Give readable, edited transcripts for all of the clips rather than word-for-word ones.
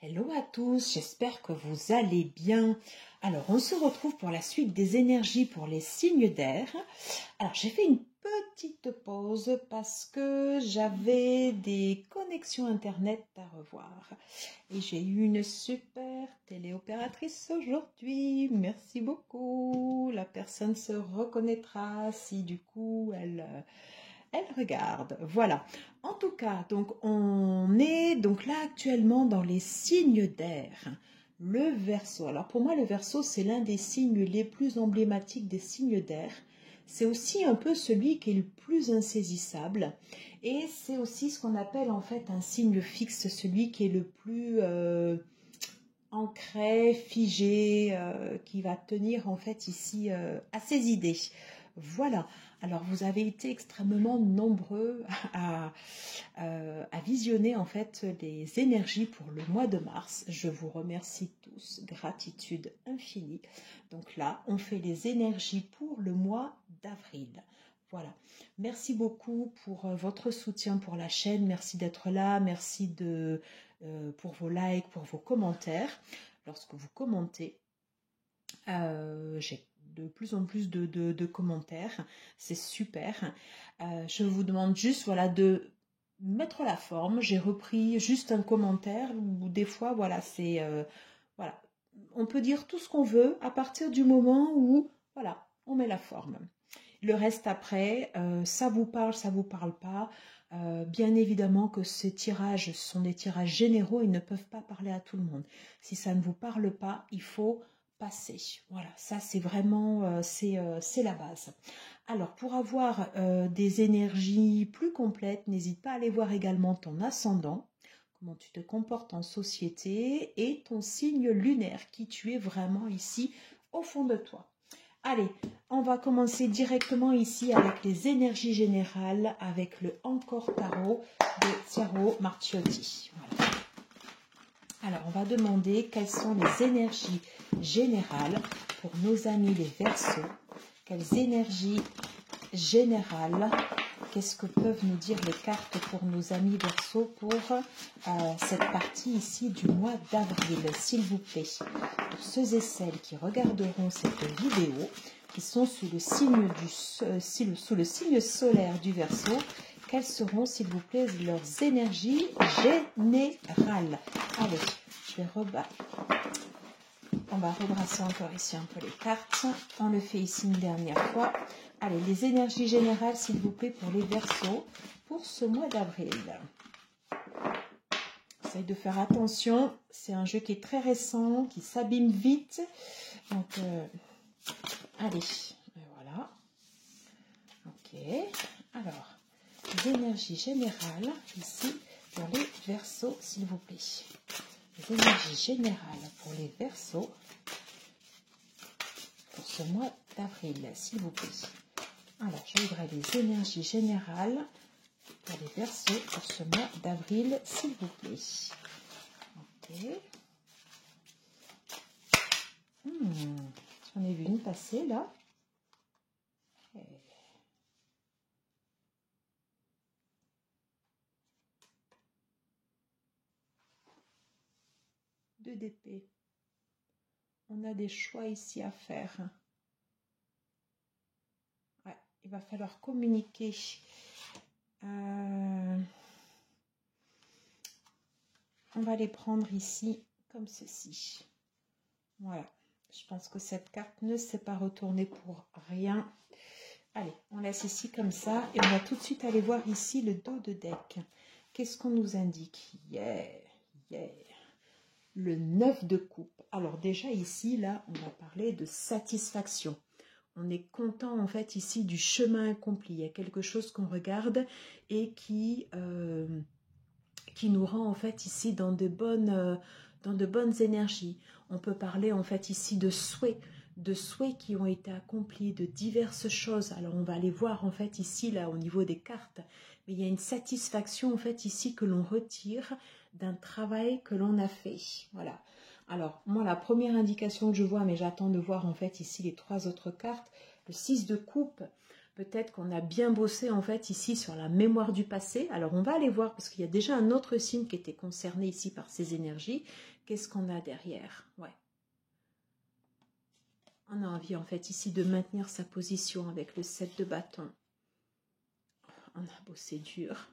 Hello à tous, j'espère que vous allez bien. Alors, on se retrouve pour la suite des énergies pour les signes d'air. Alors, j'ai fait une petite pause parce que j'avais des connexions internet à revoir. Et j'ai eu une super téléopératrice aujourd'hui. Merci beaucoup. La personne se reconnaîtra si du coup elle regarde. Voilà. En tout cas, donc on est donc là actuellement dans les signes d'air. Le Verseau. Alors pour moi, le Verseau, c'est l'un des signes les plus emblématiques des signes d'air. C'est aussi un peu celui qui est le plus insaisissable. Et c'est aussi ce qu'on appelle en fait un signe fixe, celui qui est le plus ancré, figé, qui va tenir en fait ici à ses idées. Voilà. Alors vous avez été extrêmement nombreux à visionner en fait les énergies pour le mois de mars. Je vous remercie tous, gratitude infinie. Donc là, on fait les énergies pour le mois d'avril. Voilà. Merci beaucoup pour votre soutien pour la chaîne. Merci d'être là. Merci pour vos likes, pour vos commentaires. Lorsque vous commentez, j'ai de plus en plus de commentaires. C'est super. Je vous demande juste voilà, de mettre la forme. J'ai repris juste un commentaire où des fois, voilà, c'est... voilà. On peut dire tout ce qu'on veut à partir du moment où, voilà, on met la forme. Le reste après, ça vous parle pas. Bien évidemment que ces tirages sont des tirages généraux, ils ne peuvent pas parler à tout le monde. Si ça ne vous parle pas, il faut passer. Voilà, ça c'est vraiment, c'est la base. Alors pour avoir des énergies plus complètes, n'hésite pas à aller voir également ton ascendant, comment tu te comportes en société et ton signe lunaire, qui tu es vraiment ici au fond de toi. Allez, on va commencer directement ici avec les énergies générales avec le Encore Tarot de Tiaro Marchiotti. Voilà. Alors, on va demander quelles sont les énergies générales pour nos amis les Verseaux. Quelles énergies générales, qu'est-ce que peuvent nous dire les cartes pour nos amis Verseaux pour cette partie ici du mois d'avril, s'il vous plaît. Pour ceux et celles qui regarderont cette vidéo, qui sont sous le signe solaire du Verseau, quelles seront, s'il vous plaît, leurs énergies générales? Allez, je vais on va rebrasser encore ici un peu les cartes. On le fait ici une dernière fois. Allez, les énergies générales, s'il vous plaît, pour les Verseaux, pour ce mois d'avril. Essayez de faire attention. C'est un jeu qui est très récent, qui s'abîme vite. Donc, allez, et voilà. Ok. Alors, les énergies générales, ici, pour les Verseaux, s'il vous plaît. Les énergies générales pour les Verseaux pour ce mois d'avril, s'il vous plaît. Alors, je voudrais les énergies générales pour les Verseaux pour ce mois d'avril, s'il vous plaît. Ok. J'en ai vu une passer là. Okay. Deux d'épée. On a des choix ici à faire. Ouais, il va falloir communiquer. On va les prendre ici comme ceci. Voilà. Je pense que cette carte ne s'est pas retournée pour rien. Allez, on laisse ici comme ça. Et on va tout de suite aller voir ici le dos de deck. Qu'est-ce qu'on nous indique? Le 9 de coupe. Alors déjà ici, là, on va parler de satisfaction. On est content en fait ici du chemin accompli. Il y a quelque chose qu'on regarde et qui nous rend en fait ici dans de bonnes énergies. On peut parler en fait ici de souhaits qui ont été accomplis, de diverses choses. Alors on va aller voir en fait ici là au niveau des cartes. Mais il y a une satisfaction en fait ici que l'on retire d'un travail que l'on a fait. Voilà. Alors moi la première indication que je vois, mais j'attends de voir en fait ici les trois autres cartes, le 6 de coupe. Peut-être qu'on a bien bossé en fait ici sur la mémoire du passé. Alors on va aller voir parce qu'il y a déjà un autre signe qui était concerné ici par ces énergies. Qu'est-ce qu'on a derrière? Ouais. On a envie en fait ici de maintenir sa position avec le 7 de bâton. On a bossé dur.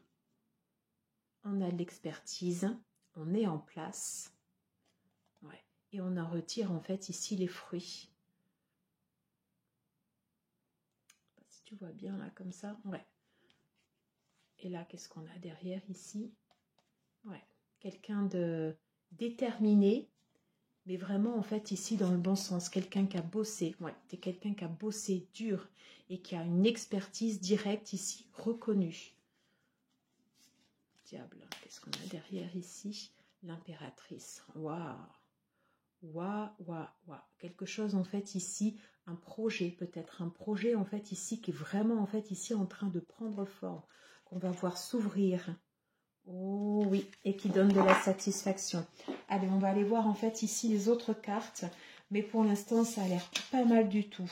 On a de l'expertise. On est en place. Ouais. Et on en retire en fait ici les fruits. Si tu vois bien là comme ça. Ouais. Et là, qu'est-ce qu'on a derrière ici? Ouais. Quelqu'un de déterminé. Mais vraiment, en fait, ici, dans le bon sens, quelqu'un qui a bossé. Ouais, tu es quelqu'un qui a bossé dur et qui a une expertise directe ici, reconnue. Diable, qu'est-ce qu'on a derrière ici? L'impératrice. Waouh! Waouh, waouh, waouh. Quelque chose, en fait, ici, un projet, peut-être. Un projet, en fait, ici, qui est vraiment, en fait, ici, en train de prendre forme. Qu'on va voir s'ouvrir. Oh oui, et qui donne de la satisfaction. Allez, on va aller voir en fait ici les autres cartes. Mais pour l'instant, ça a l'air pas mal du tout.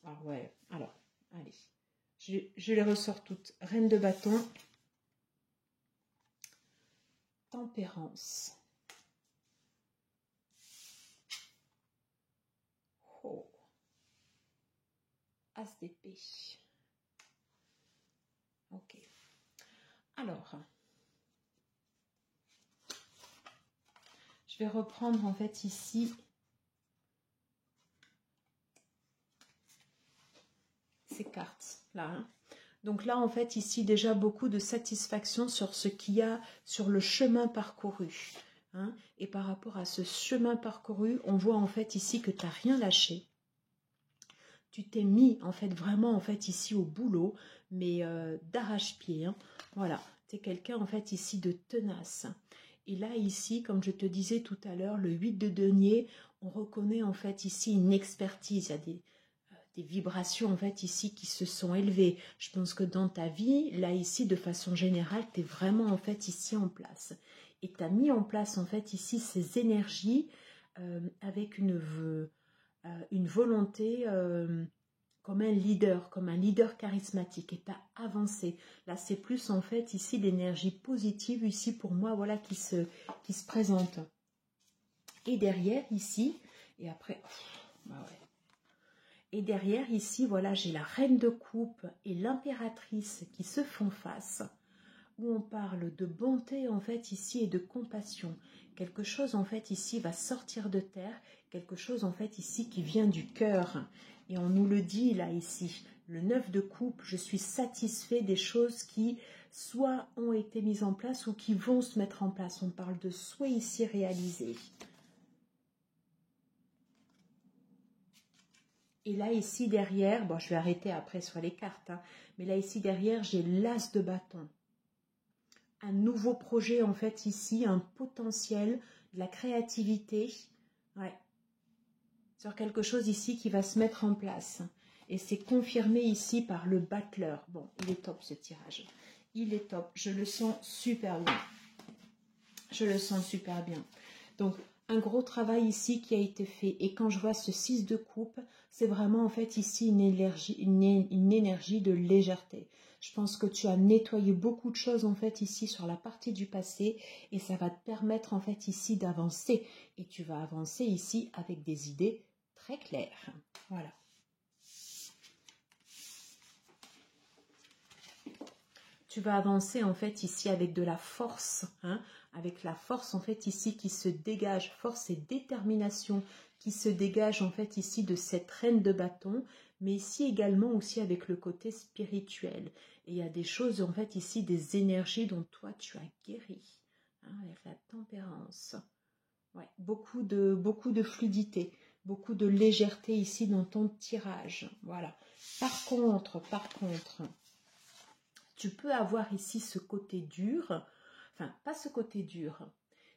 Ah ouais, alors, allez. Je les ressors toutes. Reine de bâton. Tempérance. Oh. As d'épée. Ok. Alors, je vais reprendre en fait ici ces cartes là. Hein. Donc là en fait ici déjà beaucoup de satisfaction sur ce qu'il y a sur le chemin parcouru. Hein. Et par rapport à ce chemin parcouru, on voit en fait ici que tu n'as rien lâché. Tu t'es mis en fait vraiment en fait ici au boulot, mais d'arrache-pied. Hein. Voilà, tu es quelqu'un en fait ici de tenace. Et là ici, comme je te disais tout à l'heure, le 8 de denier, on reconnaît en fait ici une expertise. Il y a des vibrations en fait ici qui se sont élevées. Je pense que dans ta vie, là ici, de façon générale, tu es vraiment en fait ici en place. Et tu as mis en place en fait ici ces énergies avec une volonté comme un leader charismatique, et tu as avancé. Là, c'est plus en fait ici l'énergie positive ici pour moi, voilà, qui se présente. Et derrière ici, et après, bah ouais. Et derrière ici, voilà, j'ai la reine de coupe et l'impératrice qui se font face, où on parle de bonté en fait ici et de compassion. Quelque chose en fait ici va sortir de terre, quelque chose en fait ici qui vient du cœur. Et on nous le dit là ici, le 9 de coupe, je suis satisfait des choses qui soit ont été mises en place ou qui vont se mettre en place. On parle de souhaits ici réalisés. Et là, ici, derrière, bon, je vais arrêter après sur les cartes, hein, mais là, ici, derrière, j'ai l'as de bâton. Un nouveau projet, en fait, ici, un potentiel, de la créativité, ouais, sur quelque chose ici qui va se mettre en place. Et c'est confirmé ici par le battleur. Bon, il est top, ce tirage. Il est top. Je le sens super bien. Je le sens super bien. Donc, un gros travail ici qui a été fait. Et quand je vois ce 6 de coupe, c'est vraiment en fait ici une énergie de légèreté. Je pense que tu as nettoyé beaucoup de choses en fait ici sur la partie du passé et ça va te permettre en fait ici d'avancer. Et tu vas avancer ici avec des idées très claires. Voilà. Tu vas avancer en fait ici avec de la force, hein, avec la force en fait ici qui se dégage, force et détermination qui se dégage en fait ici de cette reine de bâton, mais ici également aussi avec le côté spirituel. Et il y a des choses en fait ici, des énergies dont toi tu as guéri, hein, avec la tempérance. Ouais, beaucoup de fluidité, beaucoup de légèreté ici dans ton tirage. Voilà. Par contre, tu peux avoir ici ce côté dur, enfin pas ce côté dur,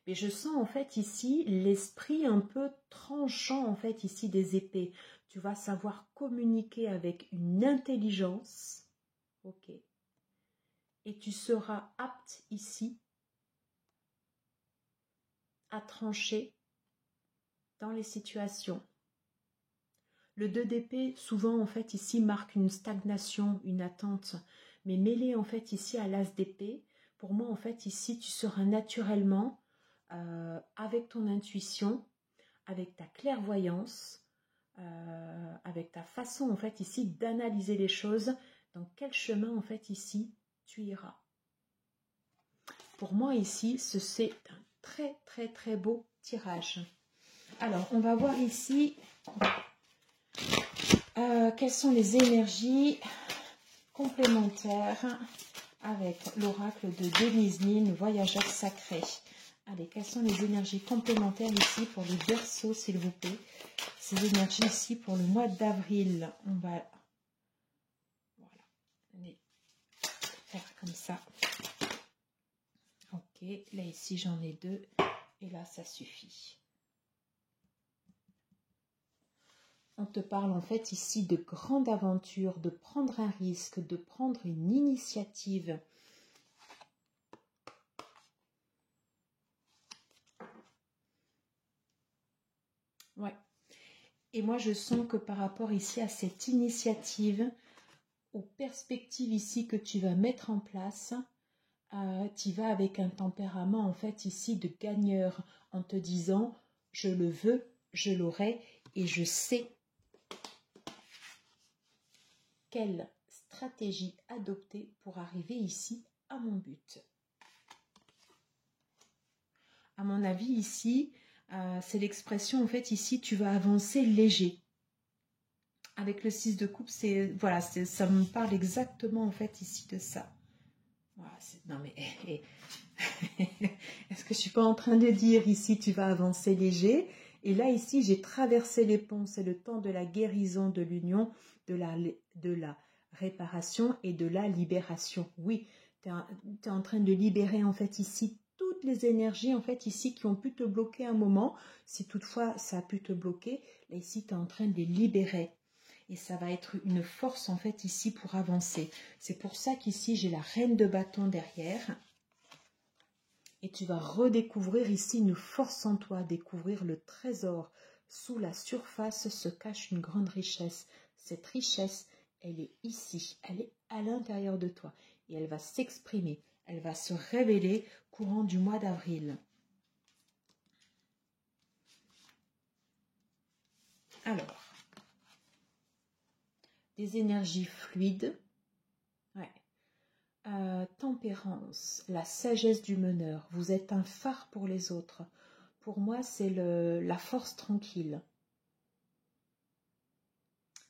mais je sens en fait ici l'esprit un peu tranchant en fait ici des épées. Tu vas savoir communiquer avec une intelligence, ok, et tu seras apte ici à trancher dans les situations. Le 2 d'épée, souvent, en fait, ici, marque une stagnation, une attente. Mais mêlé, en fait, ici, à l'as d'épée, pour moi, en fait, ici, tu seras naturellement, avec ton intuition, avec ta clairvoyance, avec ta façon, en fait, ici, d'analyser les choses, dans quel chemin, en fait, ici, tu iras. Pour moi, ici, c'est un très, très, très beau tirage. Alors, on va voir ici quelles sont les énergies complémentaires avec l'oracle de Denise Nin, voyageur sacré. Allez, quelles sont les énergies complémentaires ici pour les Verseaux, s'il vous plaît? Ces énergies ici pour le mois d'avril. On va les faire comme ça. Ok, là ici j'en ai 2 et là ça suffit. On te parle en fait ici de grande aventure, de prendre un risque, de prendre une initiative. Ouais. Et moi je sens que par rapport ici à cette initiative, aux perspectives ici que tu vas mettre en place, tu vas avec un tempérament en fait ici de gagneur en te disant je le veux, je l'aurai et je sais quelle stratégie adopter pour arriver ici à mon but. À mon avis ici, c'est l'expression en fait ici tu vas avancer léger. Avec le 6 de coupe, c'est voilà, ça me parle exactement en fait ici de ça. Voilà, non mais est-ce que je suis pas en train de dire ici tu vas avancer léger? Et là ici j'ai traversé les ponts, c'est le temps de la guérison, de l'union, de la réparation et de la libération. Oui, tu es en train de libérer en fait ici toutes les énergies en fait ici qui ont pu te bloquer un moment. Si toutefois ça a pu te bloquer, là ici tu es en train de les libérer. Et ça va être une force en fait ici pour avancer. C'est pour ça qu'ici j'ai la reine de bâton derrière. Et tu vas redécouvrir ici une force en toi, découvrir le trésor. Sous la surface se cache une grande richesse. Cette richesse, elle est ici, elle est à l'intérieur de toi. Et elle va s'exprimer, elle va se révéler courant du mois d'avril. Alors, des énergies fluides. Ouais. Tempérance, la sagesse du meneur. Vous êtes un phare pour les autres. Pour moi, c'est la force tranquille.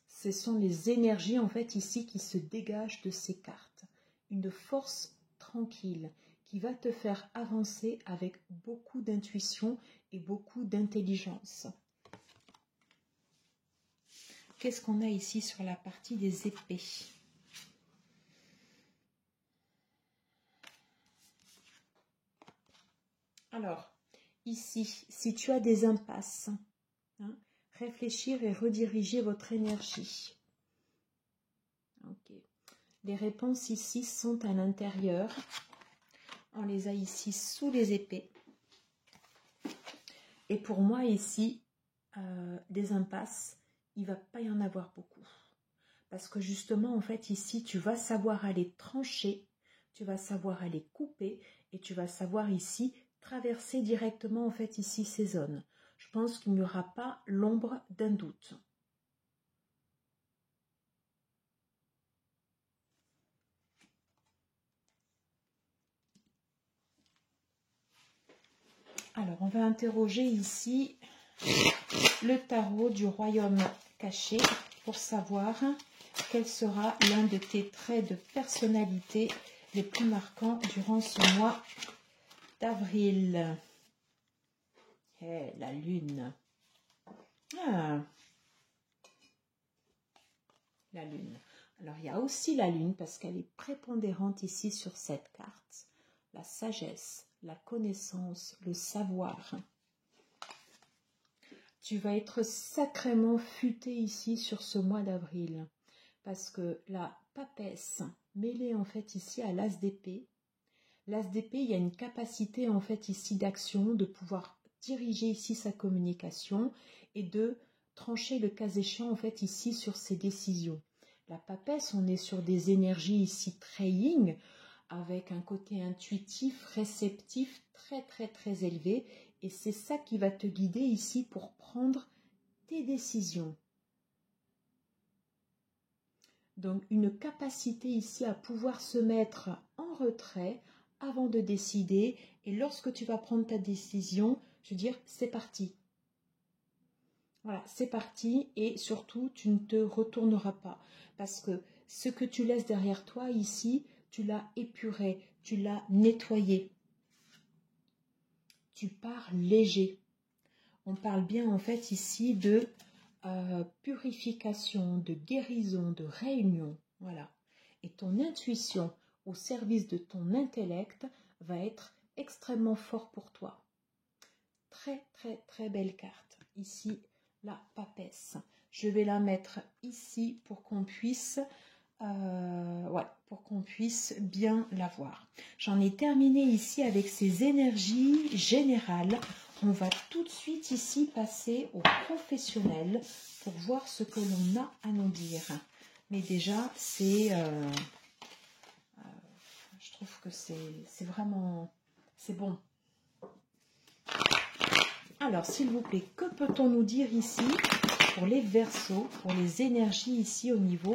Ce sont les énergies, en fait, ici, qui se dégagent de ces cartes. Une force tranquille qui va te faire avancer avec beaucoup d'intuition et beaucoup d'intelligence. Qu'est-ce qu'on a ici sur la partie des épées? Alors, ici, si tu as des impasses, hein, réfléchir et rediriger votre énergie. Ok. Les réponses ici sont à l'intérieur. On les a ici sous les épées. Et pour moi ici, des impasses, il ne va pas y en avoir beaucoup. Parce que justement, en fait, ici, tu vas savoir aller trancher, tu vas savoir aller couper et tu vas savoir ici traverser directement, en fait, ici, ces zones. Je pense qu'il n'y aura pas l'ombre d'un doute. Alors, on va interroger ici le tarot du royaume caché pour savoir quel sera l'un de tes traits de personnalité les plus marquants durant ce mois d'avril. La lune. Ah, la lune. Alors, il y a aussi la lune parce qu'elle est prépondérante ici sur cette carte. La sagesse, la connaissance, le savoir. Tu vas être sacrément futé ici sur ce mois d'avril. Parce que la papesse mêlée en fait ici à l'as d'épée. L'as d'épée, il y a une capacité en fait ici d'action, de pouvoir diriger ici sa communication et de trancher le cas échéant en fait ici sur ces décisions. La papesse, on est sur des énergies ici très yin, avec un côté intuitif, réceptif, très élevé. Et c'est ça qui va te guider ici pour prendre tes décisions. Donc une capacité ici à pouvoir se mettre en retrait avant de décider. Et lorsque tu vas prendre ta décision, je veux dire, c'est parti. Voilà, c'est parti et surtout, tu ne te retourneras pas. Parce que ce que tu laisses derrière toi ici, tu l'as épuré, tu l'as nettoyé. Tu pars léger. On parle bien en fait ici de purification, de guérison, de réunion. Voilà. Et ton intuition au service de ton intellect va être extrêmement fort pour toi. Très belle carte. Ici, la papesse. Je vais la mettre ici pour qu'on puisse, pour qu'on puisse bien la voir. J'en ai terminé ici avec ces énergies générales. On va tout de suite ici passer au professionnel pour voir ce que l'on a à nous dire. Mais déjà, c'est, je trouve que c'est vraiment, c'est bon. Alors, s'il vous plaît, que peut-on nous dire ici pour les Verseaux, pour les énergies ici au niveau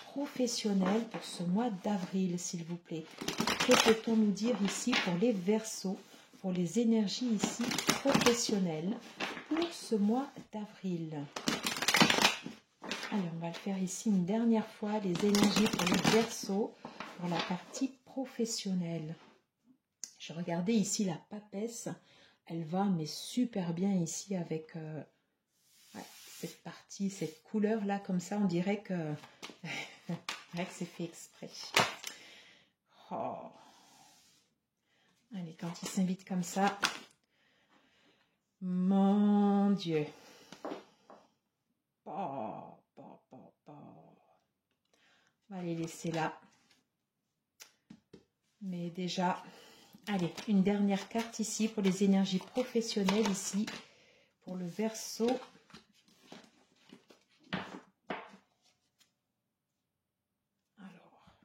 professionnel pour ce mois d'avril, s'il vous plaît? Que peut-on nous dire ici pour les Verseaux, pour les énergies ici professionnelles pour ce mois d'avril? Allez, on va le faire ici une dernière fois, les énergies pour les Verseaux, pour la partie professionnelle. Je regardais ici la papesse. Elle va, mais super bien ici avec cette partie, cette couleur-là, comme ça, on dirait que, c'est fait exprès. Oh. Allez, quand il s'invite comme ça, mon Dieu. On va les laisser là. Mais déjà... Allez, une dernière carte ici pour les énergies professionnelles ici, pour le Verseau. Alors,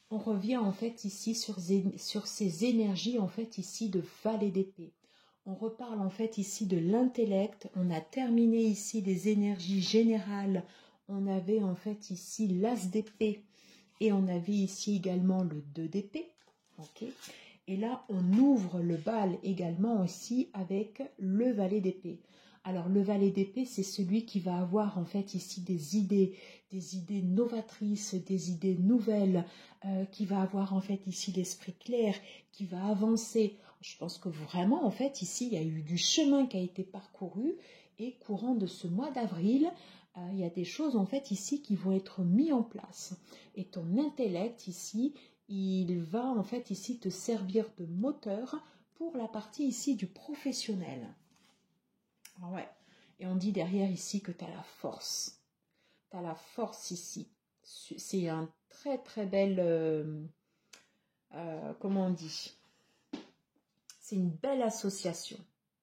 on revient en fait ici sur ces énergies en fait ici de valet d'épée. On reparle en fait ici de l'intellect. On a terminé ici les énergies générales. On avait en fait ici l'as d'épée et on avait ici également le 2 d'épée. Ok. Et là, on ouvre le bal également aussi avec le valet d'épée. Alors, le valet d'épée, c'est celui qui va avoir en fait ici des idées novatrices, des idées nouvelles, qui va avoir en fait ici l'esprit clair, qui va avancer. Je pense que vraiment, en fait, ici, il y a eu du chemin qui a été parcouru et courant de ce mois d'avril, il y a des choses en fait ici qui vont être mises en place. Et ton intellect ici, il va en fait ici te servir de moteur pour la partie ici du professionnel. Ouais. Et on dit derrière ici que tu as la force. Tu as la force ici. C'est un très belle... comment on dit? C'est une belle association.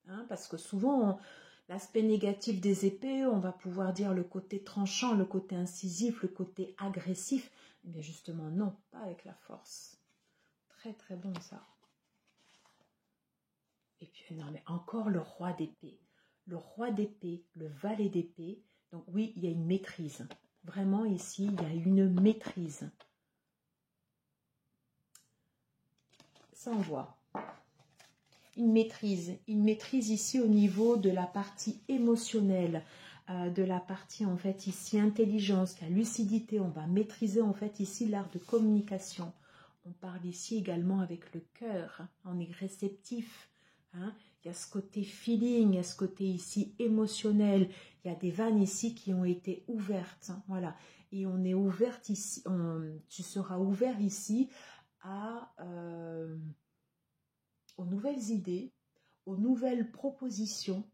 Hein, parce que souvent, l'aspect négatif des épées, on va pouvoir dire le côté tranchant, le côté incisif, le côté agressif. Mais justement, non, pas avec la force. Très bon ça. Et puis, non, mais encore le roi d'épée. Le roi d'épée, le valet d'épée. Donc oui, il y a une maîtrise. Vraiment ici, il y a une maîtrise. Ça, on voit. Une maîtrise ici au niveau de la partie émotionnelle, de la partie en fait ici intelligence, la lucidité. On va maîtriser en fait ici l'art de communication. On parle ici également avec le cœur, on est réceptif. Hein. Il y a ce côté feeling, il y a ce côté ici émotionnel. Il y a des vannes ici qui ont été ouvertes. Hein, voilà. Et on est ouverte ici, tu seras ouvert ici à... aux nouvelles idées, aux nouvelles propositions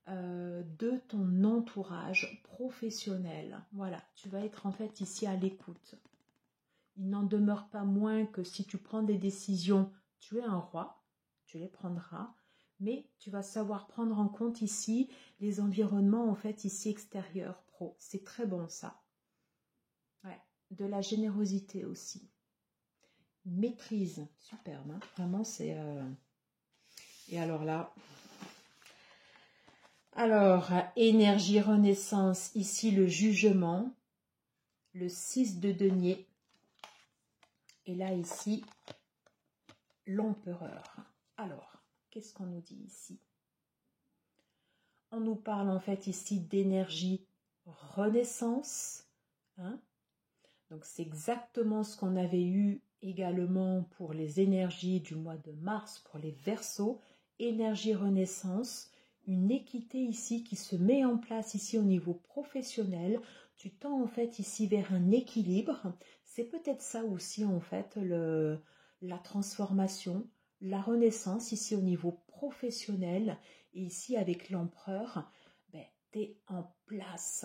de ton entourage professionnel. Voilà, tu vas être en fait ici à l'écoute. Il n'en demeure pas moins que si tu prends des décisions, tu es un roi, tu les prendras, mais tu vas savoir prendre en compte ici les environnements en fait ici extérieurs pro. C'est très bon ça. Ouais, de la générosité aussi. Maîtrise, superbe, hein. Vraiment c'est... Et alors là... Alors, énergie renaissance, ici le jugement, le 6 de denier, et là ici, l'empereur. Alors, qu'est-ce qu'on nous dit ici? On nous parle en fait ici d'énergie renaissance, hein? Donc c'est exactement ce qu'on avait eu également pour les énergies du mois de mars, pour les Verseaux, énergie renaissance, une équité ici qui se met en place ici au niveau professionnel. Tu tends en fait ici vers un équilibre. C'est peut-être ça aussi en fait la transformation, la renaissance ici au niveau professionnel. Et ici avec l'empereur, ben, tu es en place.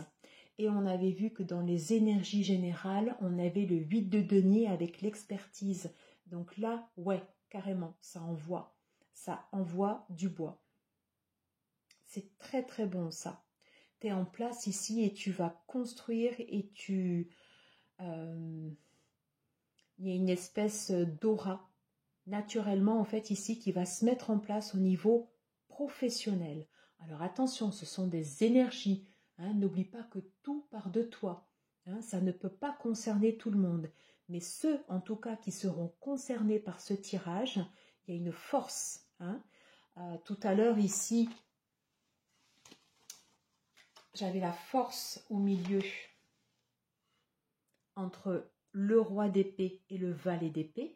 Et on avait vu que dans les énergies générales, on avait le 8 de denier avec l'expertise. Donc là, ouais, carrément, ça envoie du bois. C'est très très bon ça. Tu es en place ici et tu vas construire et il y a une espèce d'aura naturellement en fait ici qui va se mettre en place au niveau professionnel. Alors attention, ce sont des énergies. Hein, n'oublie pas que tout part de toi. Hein, ça ne peut pas concerner tout le monde. Mais ceux, en tout cas, qui seront concernés par ce tirage, il y a une force. Hein. Tout à l'heure, ici, j'avais la force au milieu entre le roi d'épée et le valet d'épée.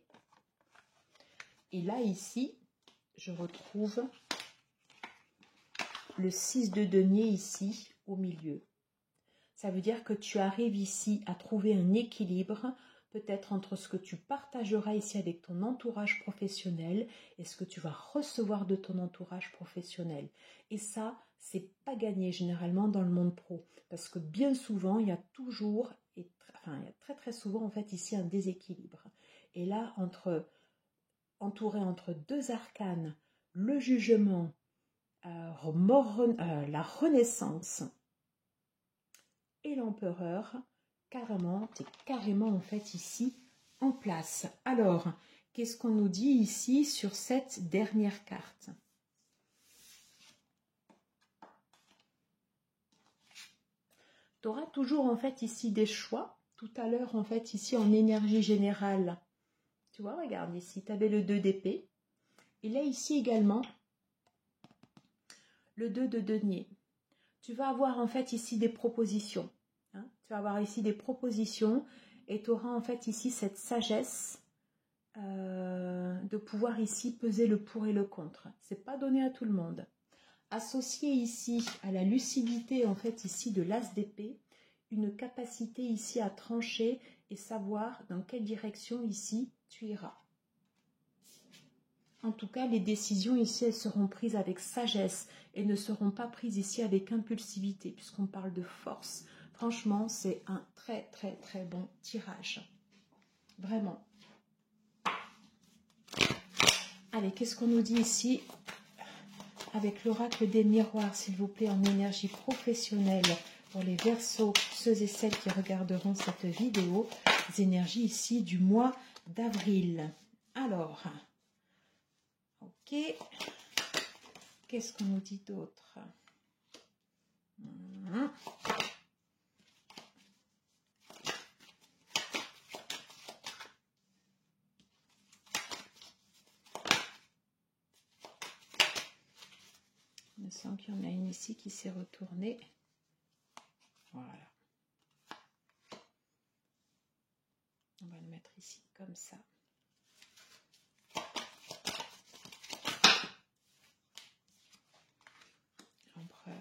Et là, ici, je retrouve le 6 de denier ici au milieu. Ça veut dire que tu arrives ici à trouver un équilibre, peut-être entre ce que tu partageras ici avec ton entourage professionnel et ce que tu vas recevoir de ton entourage professionnel. Et ça, c'est pas gagné généralement dans le monde pro, parce que bien souvent, il y a toujours, il y a très très souvent en fait ici un déséquilibre. Et là, entouré entre deux arcanes, le jugement, la renaissance et l'empereur, carrément, tu es carrément en fait ici en place. Alors, qu'est-ce qu'on nous dit ici sur cette dernière carte? Tu auras toujours en fait ici des choix. Tout à l'heure en fait ici en énergie générale, tu vois, regarde ici, tu avais le 2 d'épée. Et là ici également, le 2 de denier. Tu vas avoir en fait ici des propositions. Hein, tu vas avoir ici des propositions et tu auras en fait ici cette sagesse de pouvoir ici peser le pour et le contre. C'est pas donné à tout le monde. Associé ici à la lucidité en fait ici de l'as d'épée, une capacité ici à trancher et savoir dans quelle direction ici tu iras. En tout cas, les décisions ici, elles seront prises avec sagesse et ne seront pas prises ici avec impulsivité, puisqu'on parle de force. Franchement, c'est un très, très, très bon tirage. Vraiment. Allez, qu'est-ce qu'on nous dit ici avec l'oracle des miroirs, s'il vous plaît, en énergie professionnelle pour les Verseaux, ceux et celles qui regarderont cette vidéo, les énergies ici du mois d'avril. Alors... Ok, qu'est-ce qu'on nous dit d'autre? Il me semble qu'il y en a une ici qui s'est retournée. Voilà. On va le mettre ici comme ça. L'empereur.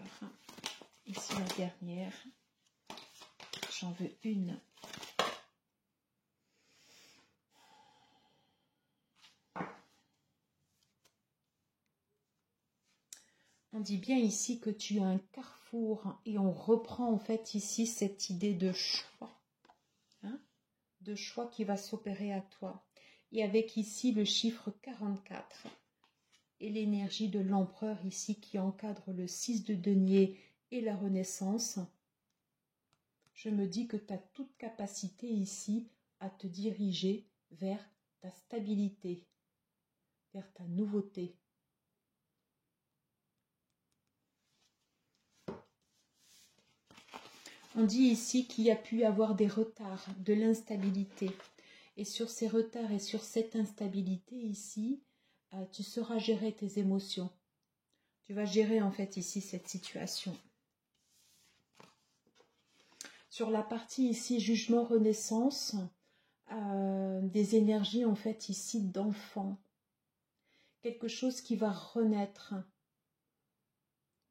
Ici la dernière. J'en veux une. On dit bien ici que tu as un carrefour et on reprend en fait ici cette idée de choix. Hein, de choix qui va s'opérer à toi. Et avec ici le chiffre 44. et l'énergie de l'empereur ici qui encadre le 6 de denier et la renaissance, je me dis que tu as toute capacité ici à te diriger vers ta stabilité, vers ta nouveauté. On dit ici qu'il y a pu avoir des retards, de l'instabilité. Et sur ces retards et sur cette instabilité ici, tu sauras gérer tes émotions. Tu vas gérer en fait ici cette situation. Sur la partie ici jugement renaissance, des énergies en fait ici d'enfant. Quelque chose qui va renaître.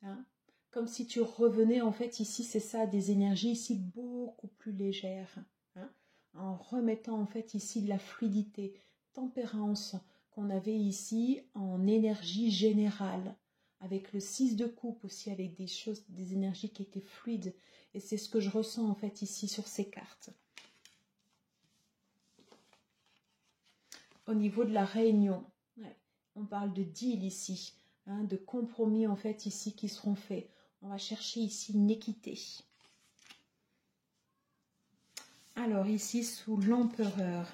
Hein? Comme si tu revenais en fait ici, c'est ça, des énergies ici beaucoup plus légères. Hein? En remettant en fait ici de la fluidité, tempérance qu'on avait ici en énergie générale. Avec le 6 de coupe aussi, avec des choses, des énergies qui étaient fluides. Et c'est ce que je ressens en fait ici sur ces cartes. Au niveau de la réunion, ouais, on parle de deal ici, hein, de compromis en fait ici qui seront faits. On va chercher ici une équité. Alors ici sous l'empereur,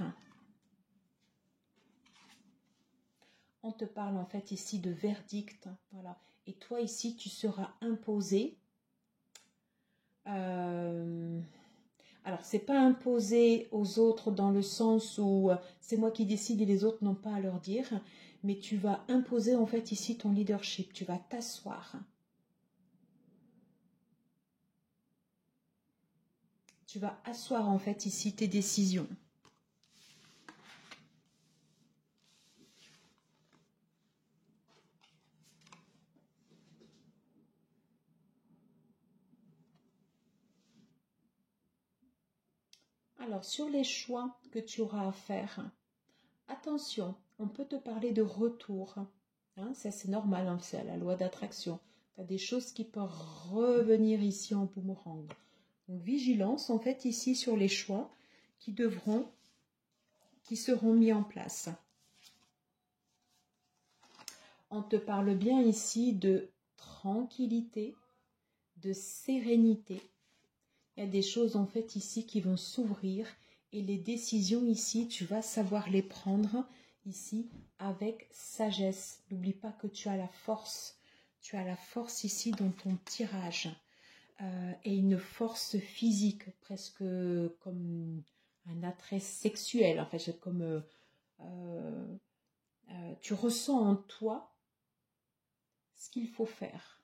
on te parle en fait ici de verdict, voilà. Et toi ici tu seras imposé. Alors c'est pas imposé aux autres dans le sens où c'est moi qui décide et les autres n'ont pas à leur dire, mais tu vas imposer en fait ici ton leadership, tu vas t'asseoir. Tu vas asseoir en fait ici tes décisions. Alors, sur les choix que tu auras à faire, attention, on peut te parler de retour. Hein, ça, c'est normal, hein, c'est la loi d'attraction. Tu as des choses qui peuvent revenir ici en boomerang. Donc, vigilance, en fait, ici, sur les choix qui seront mis en place. On te parle bien ici de tranquillité, de sérénité. Il y a des choses en fait ici qui vont s'ouvrir et les décisions ici, tu vas savoir les prendre ici avec sagesse. N'oublie pas que tu as la force. Tu as la force ici dans ton tirage et une force physique presque comme un attrait sexuel. En fait, c'est comme tu ressens en toi ce qu'il faut faire.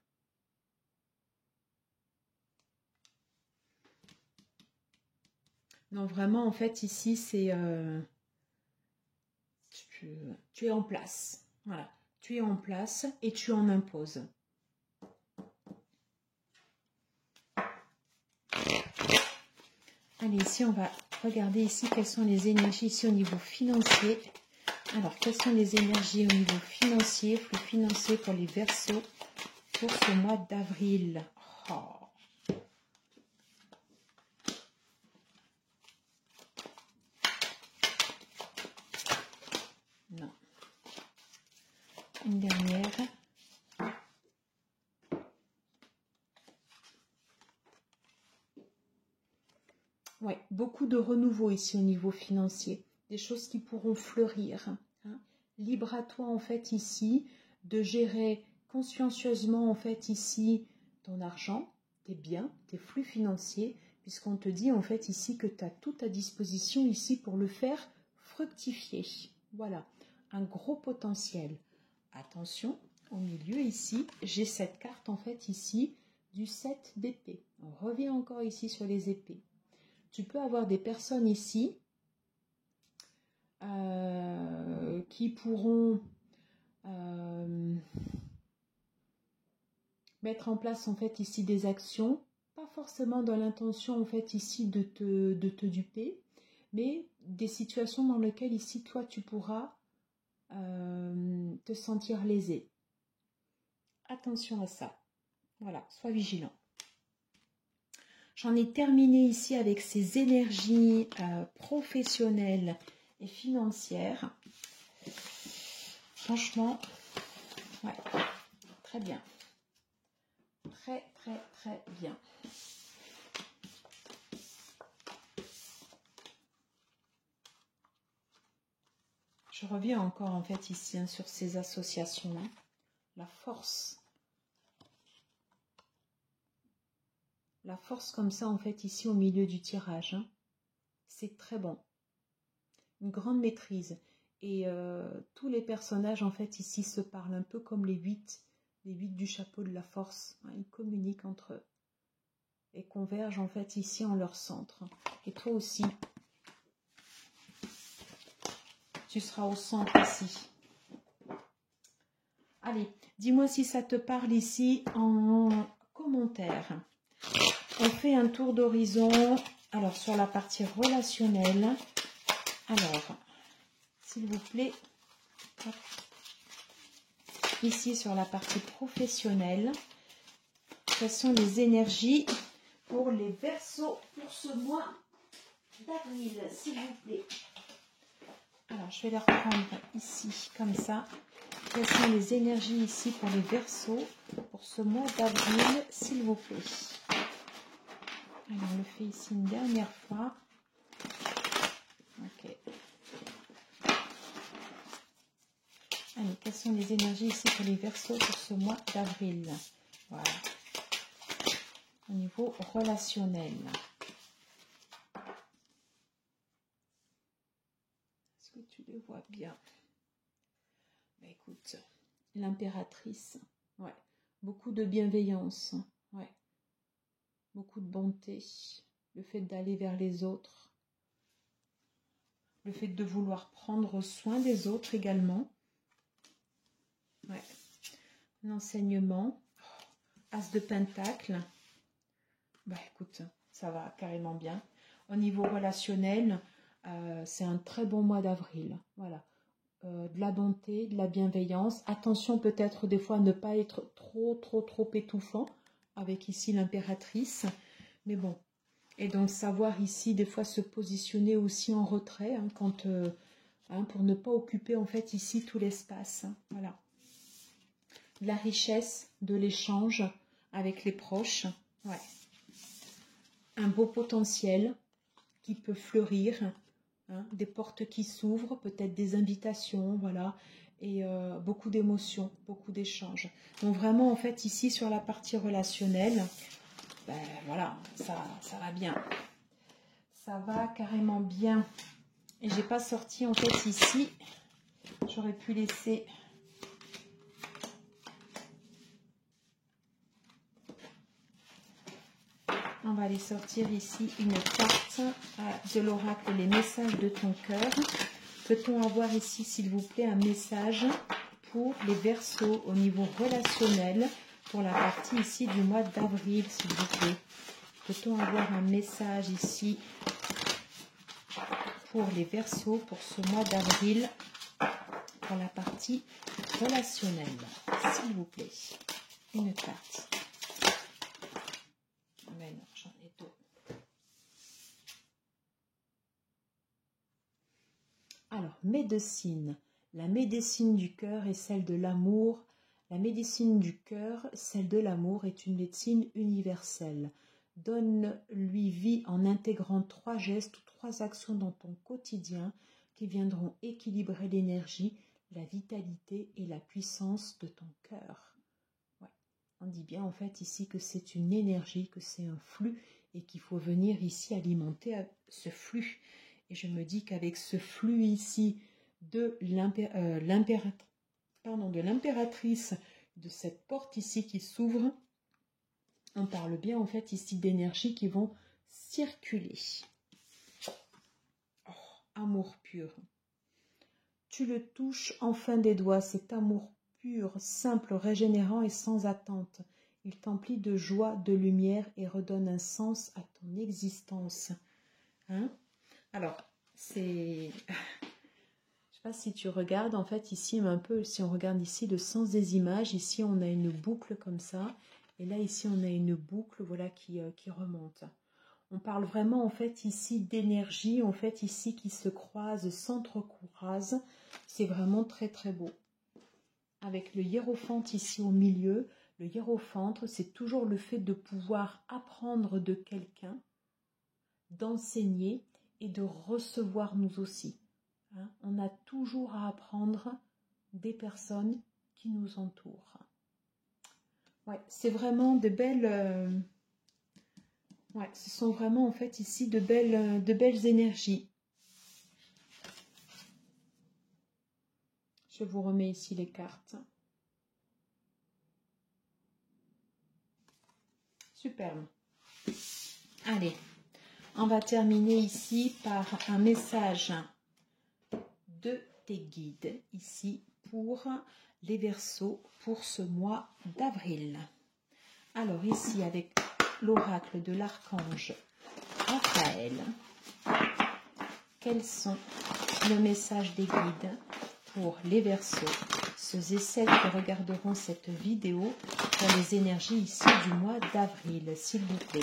Non, vraiment, en fait, ici, c'est... tu es en place. Voilà. Tu es en place et tu en imposes. Allez, ici, on va regarder ici quelles sont les énergies ici au niveau financier. Alors, quelles sont les énergies au niveau financier, flux financier pour les Verseaux pour ce mois d'avril. Oh. Non. Une dernière. Ouais, beaucoup de renouveau ici au niveau financier. Des choses qui pourront fleurir. Hein. Libre à toi, en fait, ici, de gérer consciencieusement, en fait, ici, ton argent, tes biens, tes flux financiers, puisqu'on te dit, en fait, ici, que tu as tout à disposition ici pour le faire fructifier. Voilà, un gros potentiel. Attention, au milieu, ici, j'ai cette carte, en fait, ici, du 7 d'épée. On revient encore ici sur les épées. Tu peux avoir des personnes ici qui pourront mettre en place en fait ici des actions, pas forcément dans l'intention en fait ici de te duper, mais des situations dans lesquelles ici toi tu pourras te sentir lésé. Attention à ça. Voilà, sois vigilant. J'en ai terminé ici avec ces énergies professionnelles et financières. Franchement, Ouais, très bien. Très, très, très bien. Je reviens encore en fait ici hein, sur ces associations-là. La force. La force comme ça en fait ici au milieu du tirage. Hein. C'est très bon. Une grande maîtrise. Et tous les personnages en fait ici se parlent un peu comme les 8 du chapeau de la force. Hein. Ils communiquent entre eux. Et convergent en fait ici en leur centre. Et toi aussi. Tu seras au centre ici. Allez, dis-moi si ça te parle ici en commentaire. On fait un tour d'horizon. Alors, sur la partie relationnelle. Alors, s'il vous plaît. Hop. Ici, sur la partie professionnelle. Quelles sont les énergies pour les Verseaux pour ce mois d'avril, s'il vous plaît? Alors, je vais les reprendre ici, comme ça. Quelles sont les énergies ici pour les Verseaux pour ce mois d'avril, s'il vous plaît? Alors, on le fait ici une dernière fois. Ok. Allez, quelles sont les énergies ici pour les Verseaux pour ce mois d'avril? Voilà. Au niveau relationnel. Est-ce que tu le vois bien? Bah, écoute, l'impératrice. Ouais. Beaucoup de bienveillance. Ouais. Beaucoup de bonté. Le fait d'aller vers les autres. Le fait de vouloir prendre soin des autres également. Ouais. L'enseignement. As de pentacle. Bah écoute, ça va carrément bien. Au niveau relationnel, c'est un très bon mois d'avril. Voilà. De la bonté, de la bienveillance. Attention peut-être des fois à ne pas être trop étouffant. Avec ici l'impératrice. Mais bon. Et donc savoir ici des fois se positionner aussi en retrait. Hein, quand, pour ne pas occuper en fait ici tout l'espace. Hein, voilà. De la richesse, de l'échange avec les proches. Ouais. Un beau potentiel qui peut fleurir, hein, des portes qui s'ouvrent, peut-être des invitations, voilà, et beaucoup d'émotions, beaucoup d'échanges. Donc vraiment, en fait, ici, sur la partie relationnelle, ben voilà, ça va bien. Ça va carrément bien. Et j'ai pas sorti, en fait, ici, j'aurais pu laisser... On va aller sortir ici une carte de l'oracle, les messages de ton cœur. Peut-on avoir ici, s'il vous plaît, un message pour les Verseaux au niveau relationnel pour la partie ici du mois d'avril, s'il vous plaît? Peut-on avoir un message ici pour les Verseaux pour ce mois d'avril pour la partie relationnelle, s'il vous plaît? Une carte. Mais non, j'en ai deux. Alors, médecine. La médecine du cœur est celle de l'amour. La médecine du cœur, celle de l'amour, est une médecine universelle. Donne-lui vie en intégrant 3 gestes ou 3 actions dans ton quotidien qui viendront équilibrer l'énergie, la vitalité et la puissance de ton cœur. Ouais. On dit bien en fait ici que c'est une énergie, que c'est un flux et qu'il faut venir ici alimenter ce flux. Et je me dis qu'avec ce flux ici de l'impératrice, de cette porte ici qui s'ouvre, on parle bien en fait ici d'énergies qui vont circuler. Oh, amour pur. Tu le touches enfin des doigts, cet amour pur, simple, régénérant et sans attente. Il t'emplit de joie, de lumière et redonne un sens à ton existence. Hein? Alors, c'est... Je sais pas si tu regardes, en fait, ici, un peu, si on regarde ici le sens des images, ici, on a une boucle comme ça. Et là, ici, on a une boucle, voilà, qui remonte. On parle vraiment, en fait, ici d'énergie, en fait, ici, qui se croisent, s'entrecroisent. C'est vraiment très, très beau. avec le hiérophante ici au milieu. Le hiérophante, c'est toujours le fait de pouvoir apprendre de quelqu'un, d'enseigner et de recevoir nous aussi. Hein, on a toujours à apprendre des personnes qui nous entourent. Ouais, c'est vraiment de belles... ouais, ce sont vraiment en fait ici de belles énergies. Je vous remets ici les cartes. Superbe. Allez, on va terminer ici par un message de tes guides ici pour les Verseaux pour ce mois d'avril. Alors ici avec l'oracle de l'archange Raphaël, quels sont nos messages des guides pour les Verseaux, ceux et celles qui regarderont cette vidéo pour les énergies ici du mois d'avril, s'il vous plaît.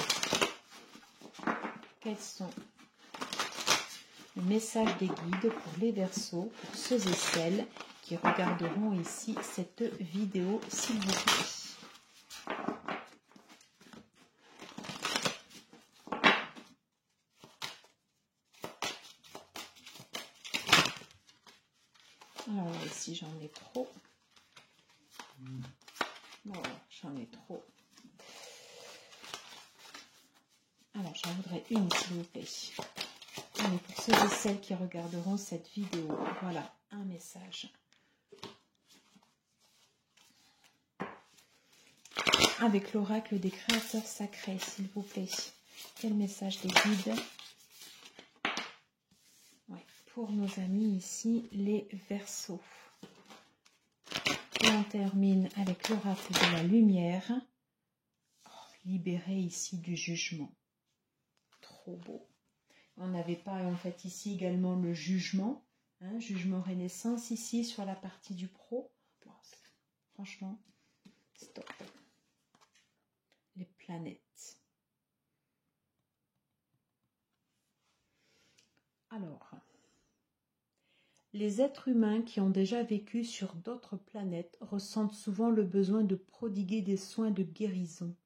Quels sont les messages des guides pour les Verseaux, pour ceux et celles qui regarderont ici cette vidéo, s'il vous plaît. Alors ici j'en ai trop. Bon, j'en ai trop. Alors j'en voudrais une, s'il vous plaît. Allez, pour ceux et celles qui regarderont cette vidéo, voilà un message. Avec l'oracle des créateurs sacrés, s'il vous plaît. Quel message des guides? Ouais, pour nos amis ici, les Verseaux. Et on termine avec l'oracle de la lumière. Oh, libéré ici du jugement. Trop beau. On n'avait pas en fait ici également le jugement. Hein, jugement renaissance ici sur la partie du pro. Bon, franchement, stop. Les planètes. Alors, les êtres humains qui ont déjà vécu sur d'autres planètes ressentent souvent le besoin de prodiguer des soins de guérison.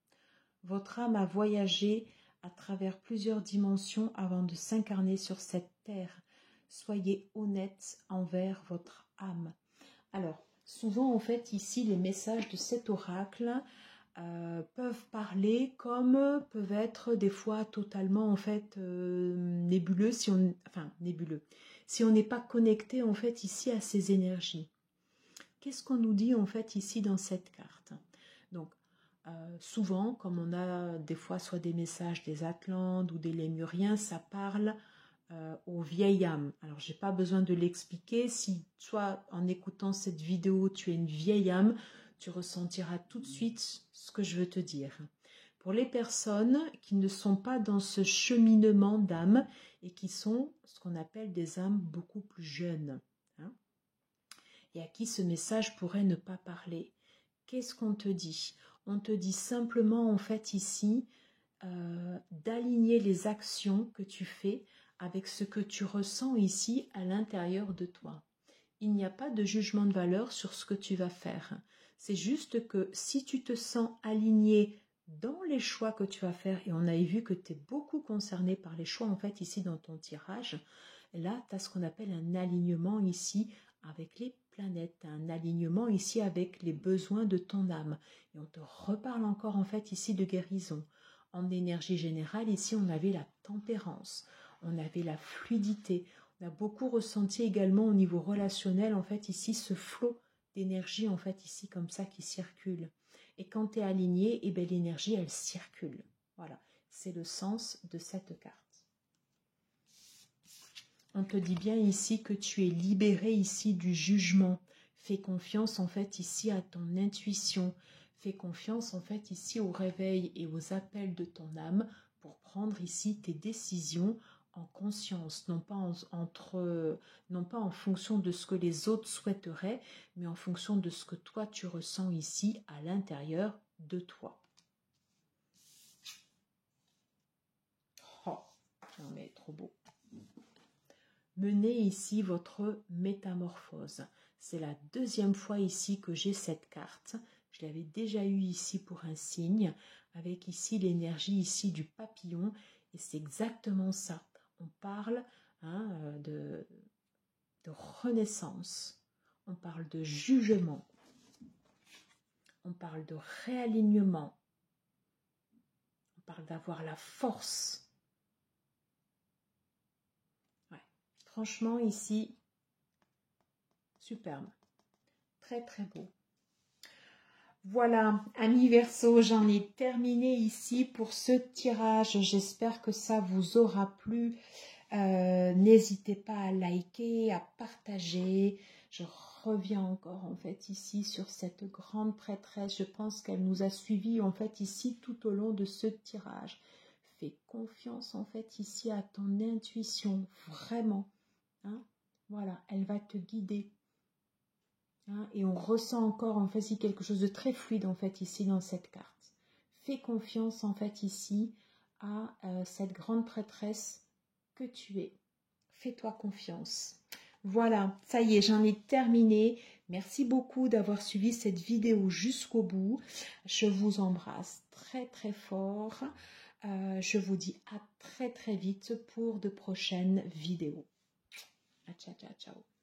Votre âme a voyagé à travers plusieurs dimensions avant de s'incarner sur cette terre. Soyez honnête envers votre âme. Alors, souvent en fait ici les messages de cet oracle peuvent parler comme peuvent être des fois totalement en fait nébuleux si on nébuleux si on n'est pas connecté en fait ici à ces énergies. Qu'est-ce qu'on nous dit en fait ici dans cette carte? Donc souvent comme on a des fois soit des messages des Atlantes ou des Lémuriens, ça parle aux vieilles âmes. Alors j'ai pas besoin de l'expliquer, si toi en écoutant cette vidéo tu es une vieille âme, tu ressentiras tout de suite ce que je veux te dire. Pour les personnes qui ne sont pas dans ce cheminement d'âme et qui sont ce qu'on appelle des âmes beaucoup plus jeunes, hein, et à qui ce message pourrait ne pas parler, qu'est-ce qu'on te dit? On te dit simplement en fait ici d'aligner les actions que tu fais avec ce que tu ressens ici à l'intérieur de toi. Il n'y a pas de jugement de valeur sur ce que tu vas faire. C'est juste que si tu te sens aligné dans les choix que tu vas faire, et on a vu que tu es beaucoup concerné par les choix en fait ici dans ton tirage, là tu as ce qu'on appelle un alignement ici avec les planètes, un alignement ici avec les besoins de ton âme. Et on te reparle encore en fait ici de guérison. En énergie générale, ici on avait la tempérance, on avait la fluidité. On a beaucoup ressenti également au niveau relationnel, en fait, ici, ce flot d'énergie, en fait, ici, comme ça, qui circule. Et quand tu es aligné, eh bien, l'énergie, elle circule. Voilà, c'est le sens de cette carte. On te dit bien ici que tu es libéré ici du jugement. Fais confiance, en fait, ici, à ton intuition. Fais confiance, en fait, ici, au réveil et aux appels de ton âme pour prendre ici tes décisions en conscience, non pas en fonction de ce que les autres souhaiteraient, mais en fonction de ce que toi tu ressens ici à l'intérieur de toi. Oh, non mais trop beau. Menez ici votre métamorphose. C'est la deuxième fois ici que j'ai cette carte. Je l'avais déjà eu ici pour un signe, avec ici l'énergie ici du papillon. Et c'est exactement ça. On parle de renaissance. On parle de jugement. On parle de réalignement. On parle d'avoir la force. Ouais. Franchement, ici, superbe. Très, très beau. Voilà, amis Verseau, j'en ai terminé ici pour ce tirage. J'espère que ça vous aura plu. N'hésitez pas à liker, à partager. Je reviens encore en fait ici sur cette grande prêtresse. Je pense qu'elle nous a suivis en fait ici tout au long de ce tirage. Fais confiance en fait ici à ton intuition, vraiment. Hein? Voilà, elle va te guider. Hein? Et on ressent encore en fait ici quelque chose de très fluide en fait ici dans cette carte. Fais confiance en fait ici à cette grande prêtresse que tu es. Fais-toi confiance. Voilà, ça y est, j'en ai terminé. Merci beaucoup d'avoir suivi cette vidéo jusqu'au bout. Je vous embrasse très très fort. Je vous dis à très très vite pour de prochaines vidéos. Ciao, ciao, ciao.